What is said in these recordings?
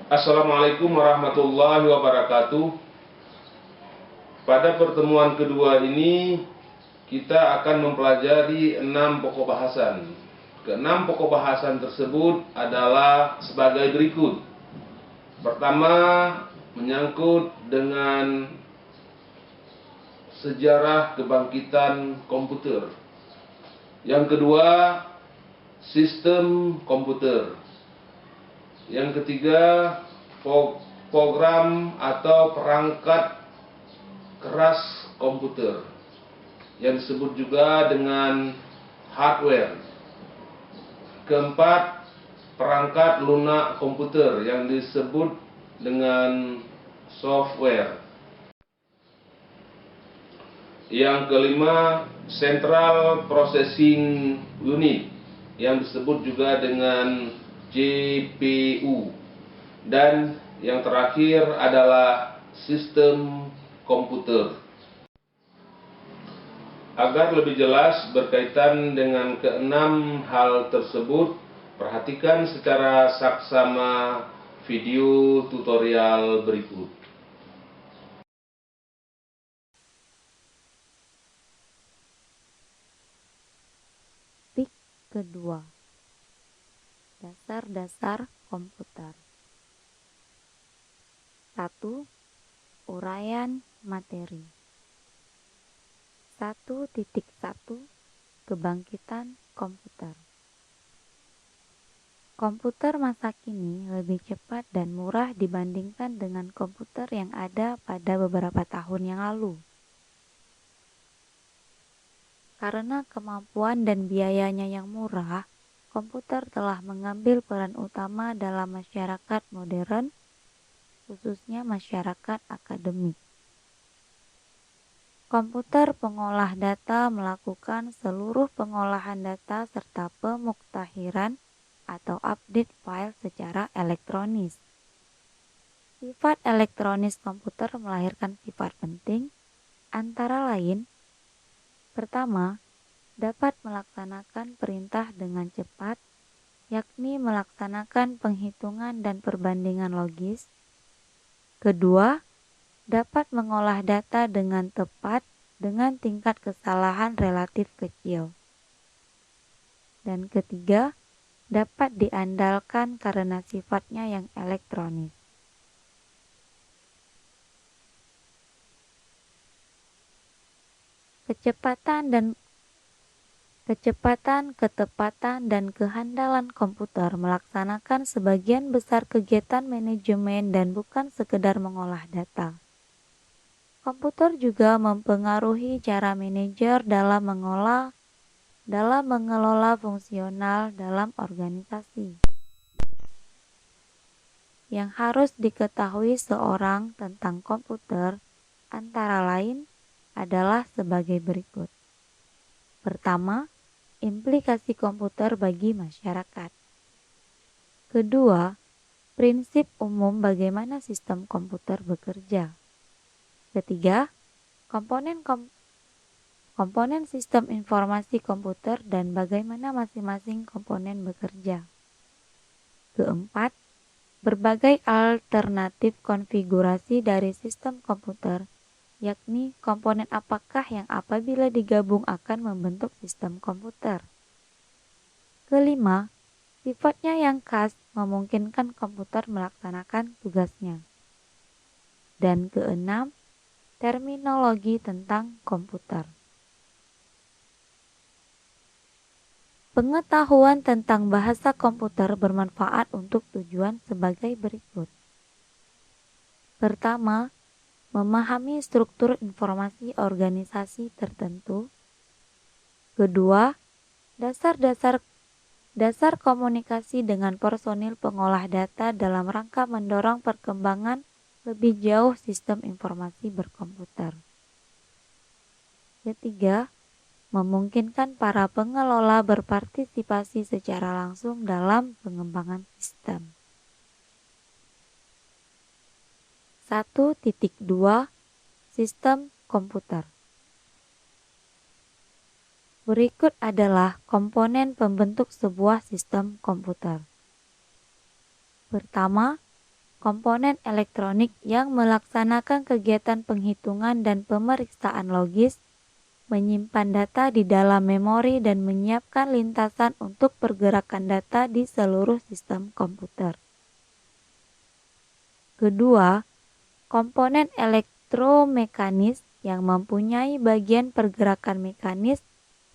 Assalamualaikum warahmatullahi wabarakatuh. Pada pertemuan kedua ini kita akan mempelajari 6 pokok bahasan. Keenam pokok bahasan tersebut adalah sebagai berikut. Pertama, menyangkut dengan sejarah kebangkitan komputer. Yang kedua, sistem komputer. Yang ketiga, program atau perangkat keras komputer yang disebut juga dengan hardware. Keempat, perangkat lunak komputer yang disebut dengan software. Yang kelima, Central Processing Unit yang disebut juga dengan CPU. Dan yang terakhir adalah sistem komputer. Agar lebih jelas berkaitan dengan keenam hal tersebut, perhatikan secara saksama video tutorial berikut. Topik kedua, dasar-dasar komputer. 1. Uraian materi. 1.1 Kebangkitan komputer. Komputer masa kini lebih cepat dan murah dibandingkan dengan komputer yang ada pada beberapa tahun yang lalu. Karena kemampuan dan biayanya yang murah, komputer telah mengambil peran utama dalam masyarakat modern, khususnya masyarakat akademik. Komputer pengolah data melakukan seluruh pengolahan data serta pemuktahiran atau update file secara elektronis. Sifat elektronis komputer melahirkan sifat penting, antara lain: pertama, dapat melaksanakan perintah dengan cepat, yakni melaksanakan penghitungan dan perbandingan logis. Kedua, dapat mengolah data dengan tepat dengan tingkat kesalahan relatif kecil. Dan ketiga, dapat diandalkan karena sifatnya yang elektronis. Kecepatan, ketepatan, dan kehandalan komputer melaksanakan sebagian besar kegiatan manajemen dan bukan sekedar mengolah data. Komputer juga mempengaruhi cara manajer dalam mengelola fungsional dalam organisasi. Yang harus diketahui seorang tentang komputer antara lain adalah sebagai berikut. Pertama, implikasi komputer bagi masyarakat. Kedua, prinsip umum bagaimana sistem komputer bekerja. Ketiga, komponen sistem informasi komputer dan bagaimana masing-masing komponen bekerja. Keempat, berbagai alternatif konfigurasi dari sistem komputer, yakni komponen apakah yang apabila digabung akan membentuk sistem komputer. Kelima, sifatnya yang khas memungkinkan komputer melaksanakan tugasnya. Dan keenam, terminologi tentang komputer. Pengetahuan tentang bahasa komputer bermanfaat untuk tujuan sebagai berikut. Pertama, memahami struktur informasi organisasi tertentu. Kedua, dasar komunikasi dengan personil pengolah data dalam rangka mendorong perkembangan lebih jauh sistem informasi berkomputer. Ketiga, memungkinkan para pengelola berpartisipasi secara langsung dalam pengembangan sistem. 1.2 Sistem komputer. Berikut adalah komponen pembentuk sebuah sistem komputer. Pertama, komponen elektronik yang melaksanakan kegiatan penghitungan dan pemeriksaan logis, menyimpan data di dalam memori dan menyiapkan lintasan untuk pergerakan data di seluruh sistem komputer. Kedua, komponen elektromekanis yang mempunyai bagian pergerakan mekanis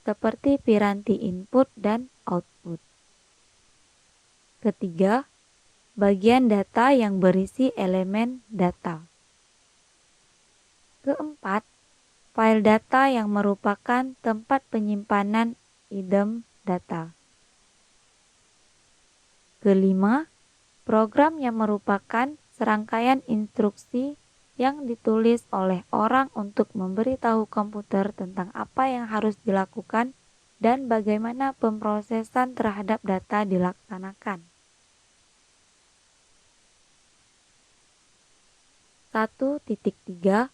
seperti piranti input dan output. Ketiga, bagian data yang berisi elemen data. Keempat, file data yang merupakan tempat penyimpanan item data. Kelima, program yang merupakan serangkaian instruksi yang ditulis oleh orang untuk memberitahu komputer tentang apa yang harus dilakukan dan bagaimana pemrosesan terhadap data dilaksanakan. 1.3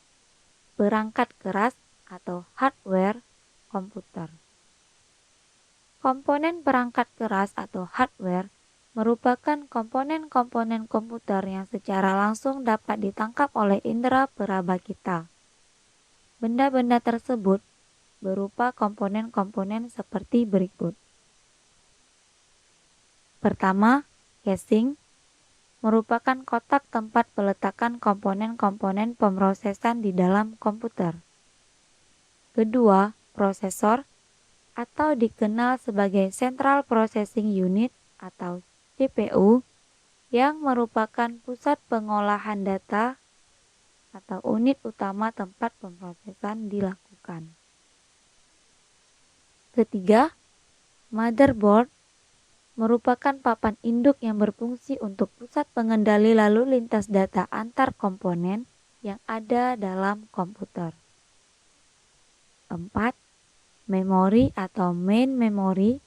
Perangkat keras atau hardware komputer. Komponen perangkat keras atau hardware merupakan komponen-komponen komputer yang secara langsung dapat ditangkap oleh indera peraba kita. Benda-benda tersebut berupa komponen-komponen seperti berikut. Pertama, casing merupakan kotak tempat peletakan komponen-komponen pemrosesan di dalam komputer. Kedua, prosesor atau dikenal sebagai Central Processing Unit atau CPU yang merupakan pusat pengolahan data atau unit utama tempat pemrosesan dilakukan. Ketiga, motherboard merupakan papan induk yang berfungsi untuk pusat pengendali lalu lintas data antar komponen yang ada dalam komputer. 4. Memori atau main memory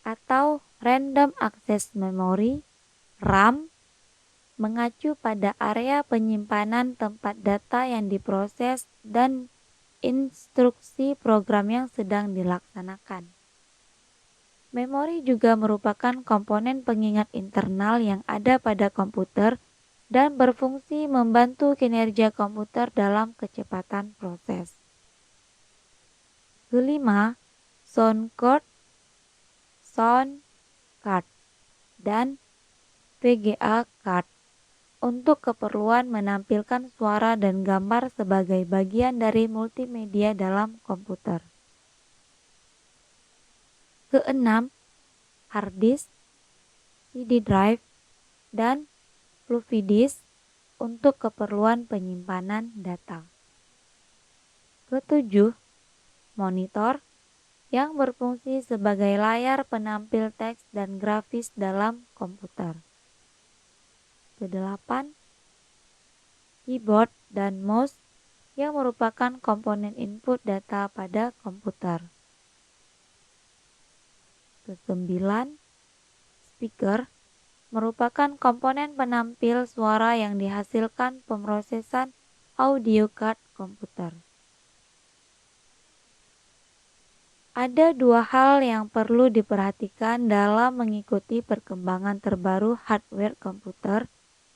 atau random access memory RAM mengacu pada area penyimpanan tempat data yang diproses dan instruksi program yang sedang dilaksanakan. Memori juga merupakan komponen pengingat internal yang ada pada komputer dan berfungsi membantu kinerja komputer dalam kecepatan proses. Kelima, sound card, dan VGA card untuk keperluan menampilkan suara dan gambar sebagai bagian dari multimedia dalam komputer. Keenam, hard disk, CD drive, dan floppy disk untuk keperluan penyimpanan data. Ketujuh, monitor yang berfungsi sebagai layar penampil teks dan grafis dalam komputer. Kedelapan, keyboard dan mouse yang merupakan komponen input data pada komputer. Kesembilan, speaker merupakan komponen penampil suara yang dihasilkan pemrosesan audio card komputer. Ada dua hal yang perlu diperhatikan dalam mengikuti perkembangan terbaru hardware komputer,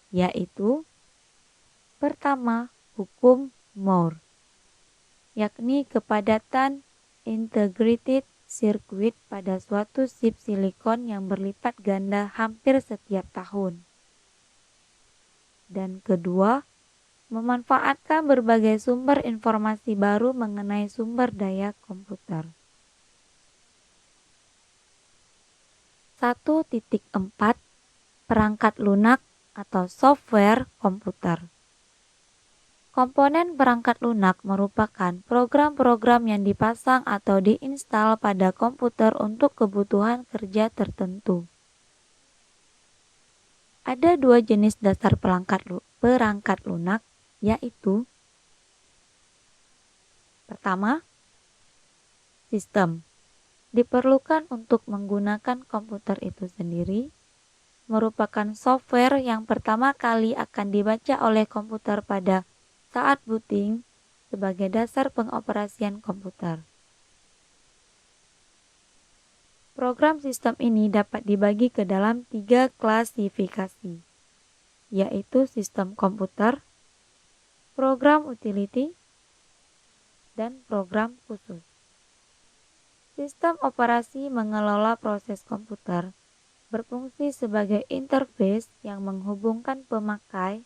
yaitu pertama, hukum Moore, yakni kepadatan integrated circuit pada suatu chip silikon yang berlipat ganda hampir setiap tahun. Dan kedua, memanfaatkan berbagai sumber informasi baru mengenai sumber daya komputer. 1.4 Perangkat lunak atau software komputer. Komponen perangkat lunak merupakan program-program yang dipasang atau diinstal pada komputer untuk kebutuhan kerja tertentu. Ada dua jenis dasar perangkat lunak, yaitu pertama, sistem. Diperlukan untuk menggunakan komputer itu sendiri, merupakan software yang pertama kali akan dibaca oleh komputer pada saat booting sebagai dasar pengoperasian komputer. Program sistem ini dapat dibagi ke dalam 3 klasifikasi. yaitu sistem komputer, program utility, dan program khusus. Sistem operasi mengelola proses komputer, berfungsi sebagai interface yang menghubungkan pemakai,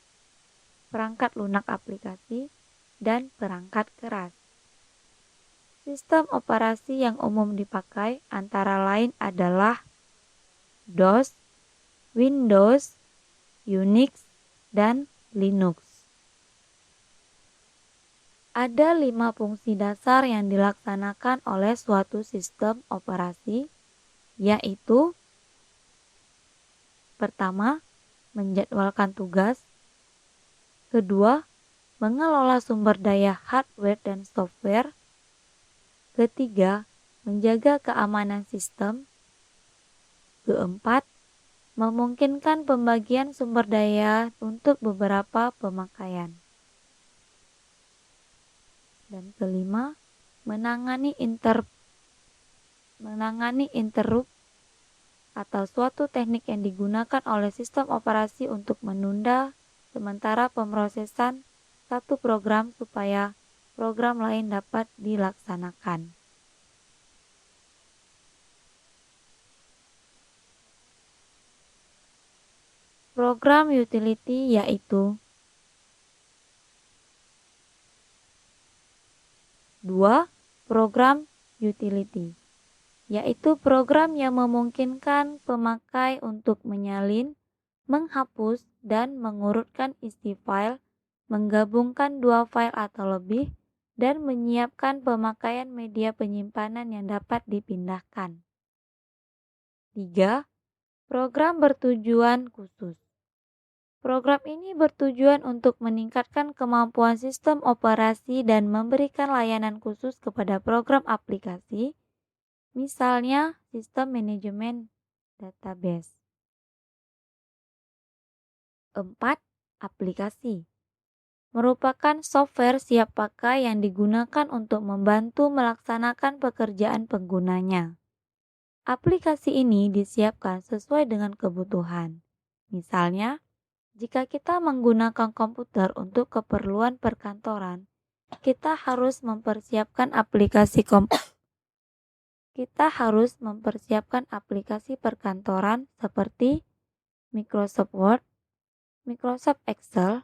perangkat lunak aplikasi, dan perangkat keras. Sistem operasi yang umum dipakai antara lain adalah DOS, Windows, Unix, dan Linux. Ada 5 fungsi dasar yang dilaksanakan oleh suatu sistem operasi, yaitu: pertama, menjadwalkan tugas. Kedua, mengelola sumber daya hardware dan software. Ketiga, menjaga keamanan sistem. Keempat, memungkinkan pembagian sumber daya untuk beberapa pemakaian. Dan kelima, menangani interrupt atau suatu teknik yang digunakan oleh sistem operasi untuk menunda sementara pemrosesan satu program supaya program lain dapat dilaksanakan. Program utility yaitu: 2. Program utility, yaitu program yang memungkinkan pemakai untuk menyalin, menghapus, dan mengurutkan isi file, menggabungkan dua file atau lebih, dan menyiapkan pemakaian media penyimpanan yang dapat dipindahkan. 3. Program bertujuan khusus. Program ini bertujuan untuk meningkatkan kemampuan sistem operasi dan memberikan layanan khusus kepada program aplikasi, misalnya sistem manajemen database. 4. Aplikasi merupakan software siap pakai yang digunakan untuk membantu melaksanakan pekerjaan penggunanya. Aplikasi ini disiapkan sesuai dengan kebutuhan. Misalnya, jika kita menggunakan komputer untuk keperluan perkantoran, kita harus mempersiapkan aplikasi perkantoran seperti Microsoft Word, Microsoft Excel,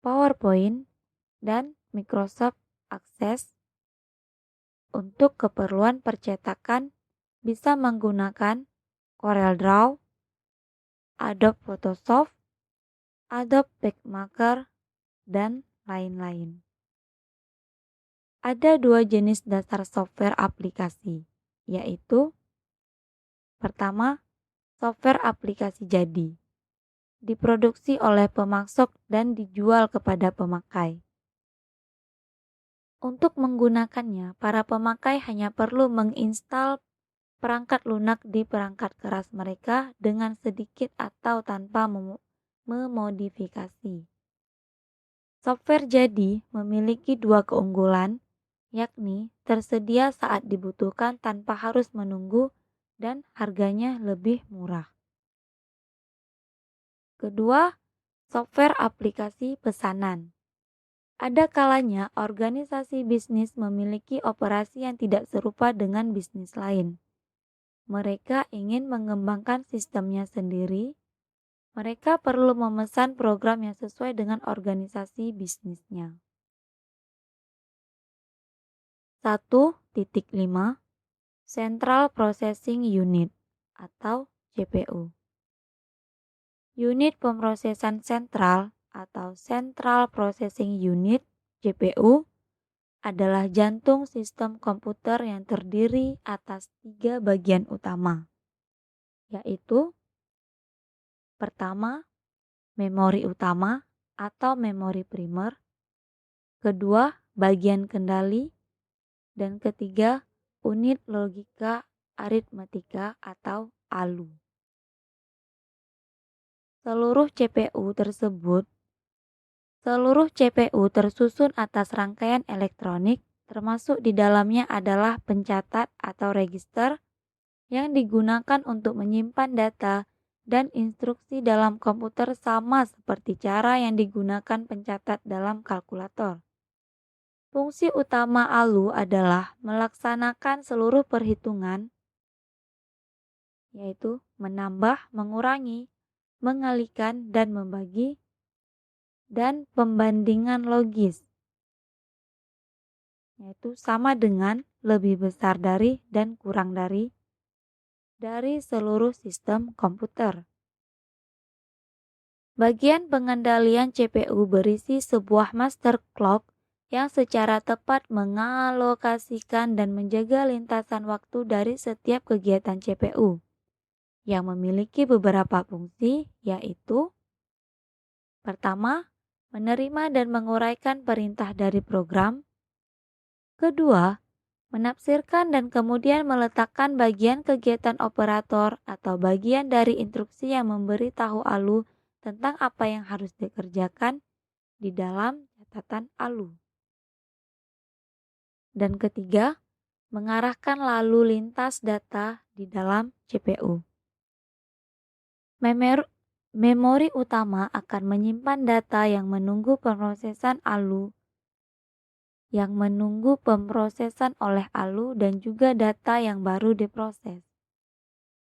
PowerPoint, dan Microsoft Access. Untuk keperluan percetakan bisa menggunakan CorelDRAW, Adobe Photoshop, Adobe PageMaker, dan lain-lain. Ada 2 jenis dasar software aplikasi, yaitu: pertama, software aplikasi jadi, diproduksi oleh pemasok dan dijual kepada pemakai. Untuk menggunakannya, para pemakai hanya perlu menginstal perangkat lunak di perangkat keras mereka dengan sedikit atau tanpa memodifikasi. Software jadi memiliki 2 keunggulan, yakni tersedia saat dibutuhkan tanpa harus menunggu dan harganya lebih murah. Kedua, software aplikasi pesanan. Ada kalanya organisasi bisnis memiliki operasi yang tidak serupa dengan bisnis lain. Mereka ingin mengembangkan sistemnya sendiri. Mereka perlu memesan program yang sesuai dengan organisasi bisnisnya. 1.5 Central Processing Unit atau CPU. Unit pemrosesan sentral atau Central Processing Unit (CPU) adalah jantung sistem komputer yang terdiri atas 3 bagian utama, yaitu: pertama, memori utama atau memori primer. Kedua, bagian kendali. Dan ketiga, unit logika aritmetika atau ALU. Seluruh CPU tersusun atas rangkaian elektronik, termasuk di dalamnya adalah pencatat atau register yang digunakan untuk menyimpan data dan instruksi dalam komputer sama seperti cara yang digunakan pencatat dalam kalkulator. Fungsi utama ALU adalah melaksanakan seluruh perhitungan, yaitu menambah, mengurangi, mengalihkan, dan membagi, dan pembandingan logis, yaitu sama dengan, lebih besar dari, dan kurang dari seluruh sistem komputer. Bagian pengendalian CPU berisi sebuah master clock yang secara tepat mengalokasikan dan menjaga lintasan waktu dari setiap kegiatan CPU, yang memiliki beberapa fungsi, yaitu: pertama, menerima dan menguraikan perintah dari program. Kedua, menafsirkan dan kemudian meletakkan bagian kegiatan operator atau bagian dari instruksi yang memberitahu ALU tentang apa yang harus dikerjakan di dalam catatan ALU. Dan ketiga, mengarahkan lalu lintas data di dalam CPU. Memori utama akan menyimpan data yang menunggu pemrosesan oleh ALU dan juga data yang baru diproses.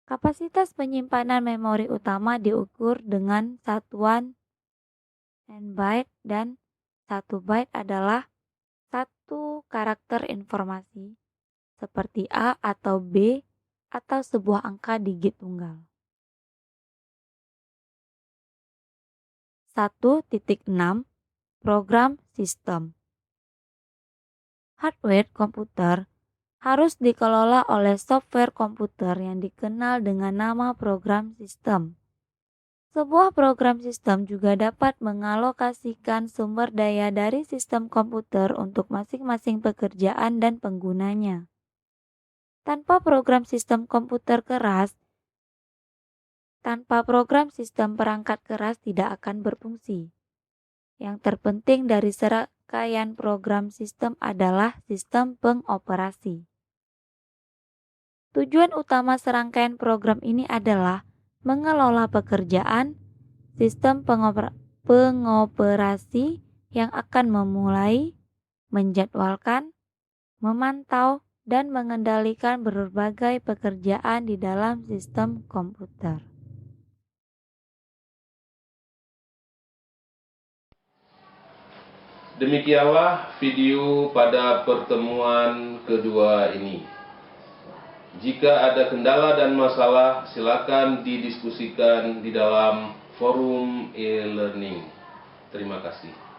Kapasitas penyimpanan memori utama diukur dengan satuan byte, dan 1 byte adalah satu karakter informasi seperti A atau B atau sebuah angka digit tunggal. 1.6 Program sistem. Hardware komputer harus dikelola oleh software komputer yang dikenal dengan nama program sistem. Sebuah program sistem juga dapat mengalokasikan sumber daya dari sistem komputer untuk masing-masing pekerjaan dan penggunanya. Tanpa program sistem perangkat keras tidak akan berfungsi. Yang terpenting dari serangkaian program sistem adalah sistem pengoperasi. Tujuan utama serangkaian program ini adalah mengelola pekerjaan sistem pengoperasi yang akan memulai, menjadwalkan, memantau, dan mengendalikan berbagai pekerjaan di dalam sistem komputer. Demikianlah video pada pertemuan kedua ini. Jika ada kendala dan masalah, silakan didiskusikan di dalam forum e-learning. Terima kasih.